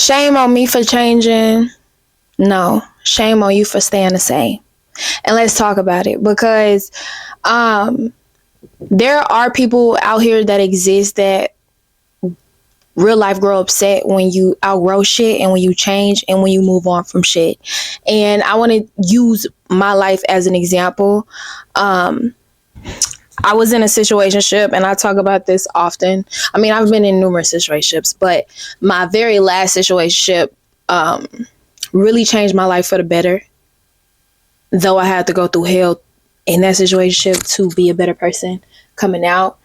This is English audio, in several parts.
Shame on me for changing. No, shame on you for staying the same. And let's talk about it, because there are people out here that exist that real life grow upset when you outgrow shit and when you change and when you move on from shit. And I want to use my life as an example. I was in a situationship, and I talk about this often. I mean, I've been in numerous situationships, but my very last situationship really changed my life for the better. Though I had to go through hell in that situationship to be a better person coming out.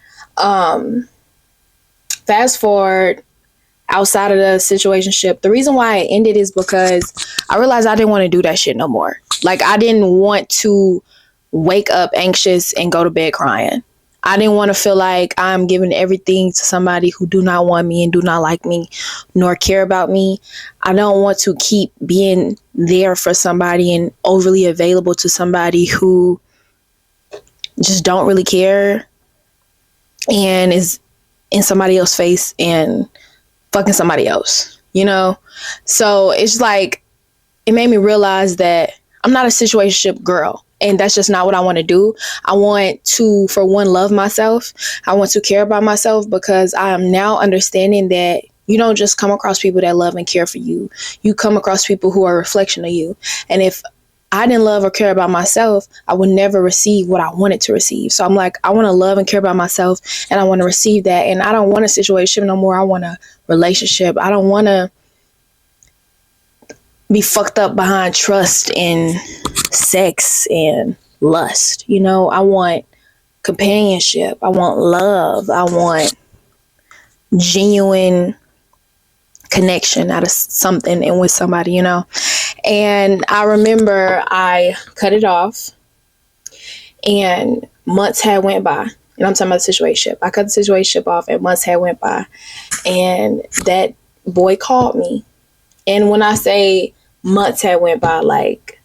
Fast forward, outside of the situationship, the reason why it ended is because I realized I didn't want to do that shit no more. Like, I didn't want to wake up anxious and go to bed crying. I didn't want to feel like I'm giving everything to somebody who do not want me and do not like me nor care about me. I don't want to keep being there for somebody and overly available to somebody who just don't really care and is in somebody else's face and fucking somebody else, you know? So it's like, it made me realize that I'm not a situationship girl. And that's just not what I want to do. I want to, for one, love myself. I want to care about myself, because I am now understanding that you don't just come across people that love and care for you. You come across people who are a reflection of you. And if I didn't love or care about myself, I would never receive what I wanted to receive. So I'm like, I want to love and care about myself, and I want to receive that. And I don't want a situation no more. I want a relationship. I don't want to be fucked up behind trust and sex and lust. You know, I want companionship. I want love. I want genuine connection out of something and with somebody, you know. And I remember I cut it off, and months had went by. And I'm talking about the situationship. I cut the situationship off, and months had went by, and that boy called me. And when I say months had went by, like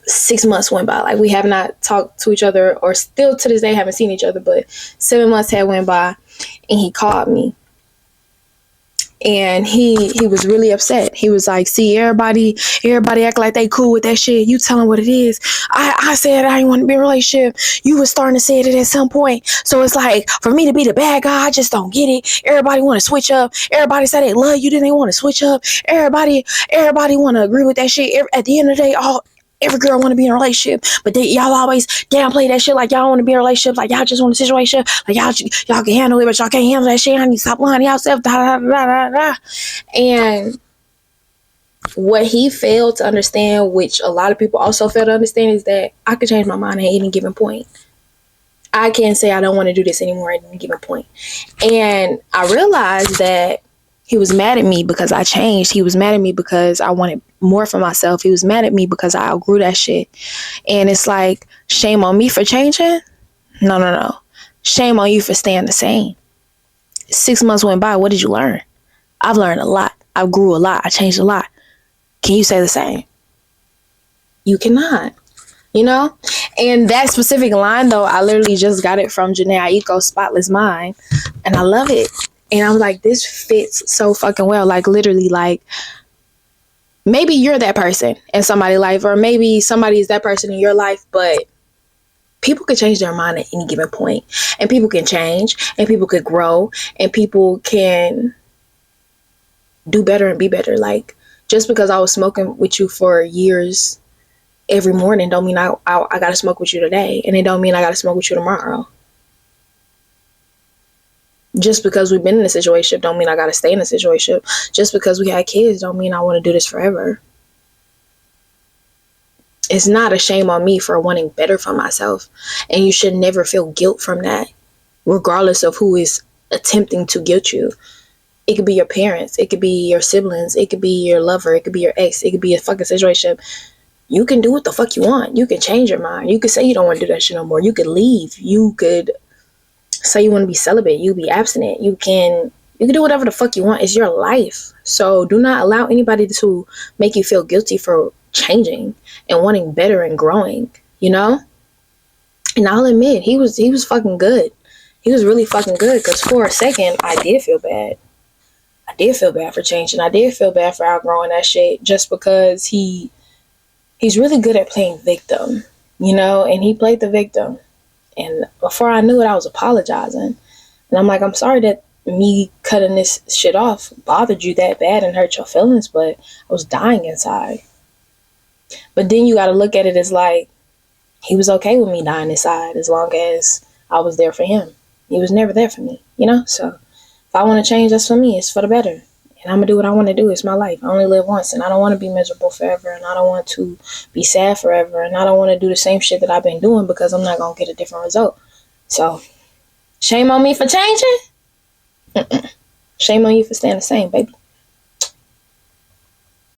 6 months went by. Like, we have not talked to each other, or still to this day haven't seen each other, but 7 months had went by, and he called me. And he was really upset. He was like, see, everybody act like they cool with that shit. You tell them what it is. I said I didn't want to be in a relationship. You was starting to say it at some point. So it's like, for me to be the bad guy, I just don't get it. Everybody want to switch up. Everybody say they love you, then they want to switch up. Everybody want to agree with that shit. At the end of the day, every girl want to be in a relationship, but y'all always downplay that shit like y'all want to be in a relationship, like y'all just want a situation, like y'all can handle it, but y'all can't handle that shit. I need to stop lying to yourself. Da, da, da, da, da. And what he failed to understand, which a lot of people also fail to understand, is that I could change my mind at any given point. I can't say I don't want to do this anymore at any given point. And I realized that he was mad at me because I changed. He was mad at me because I wanted more for myself. He was mad at me because I outgrew that shit. And it's like, shame on me for changing? No. Shame on you for staying the same. 6 months went by. What did you learn? I've learned a lot. I grew a lot. I changed a lot. Can you say the same? You cannot. You know? And that specific line, though, I literally just got it from Jhené Aiko's Spotless Mind. And I love it. And I'm like, this fits so fucking well. Like, literally, like, maybe you're that person in somebody's life, or maybe somebody is that person in your life, but people can change their mind at any given point. And people can change, and people could grow, and people can do better and be better. Like, just because I was smoking with you for years every morning don't mean I got to smoke with you today. And it don't mean I got to smoke with you tomorrow. Just because we've been in a situation don't mean I got to stay in a situation. Just because we had kids don't mean I want to do this forever. It's not a shame on me for wanting better for myself. And you should never feel guilt from that, regardless of who is attempting to guilt you. It could be your parents. It could be your siblings. It could be your lover. It could be your ex. It could be a fucking situation. You can do what the fuck you want. You can change your mind. You could say you don't want to do that shit no more. You could leave. You could say you want to be celibate. You be abstinent. You can do whatever the fuck you want. It's your life. So do not allow anybody to make you feel guilty for changing and wanting better and growing, you know? And I'll admit, he was fucking good. He was really fucking good, because for a second, I did feel bad. I did feel bad for changing. I did feel bad for outgrowing that shit, just because he's really good at playing victim, you know, and he played the victim. And before I knew it, I was apologizing. And I'm like, I'm sorry that me cutting this shit off bothered you that bad and hurt your feelings, but I was dying inside. But then you got to look at it as like, he was okay with me dying inside as long as I was there for him. He was never there for me, you know? So if I want to change, that's for me. It's for the better. And I'm going to do what I want to do. It's my life. I only live once, and I don't want to be miserable forever, and I don't want to be sad forever, and I don't want to do the same shit that I've been doing because I'm not going to get a different result. So shame on me for changing? Shame on you for staying the same, baby.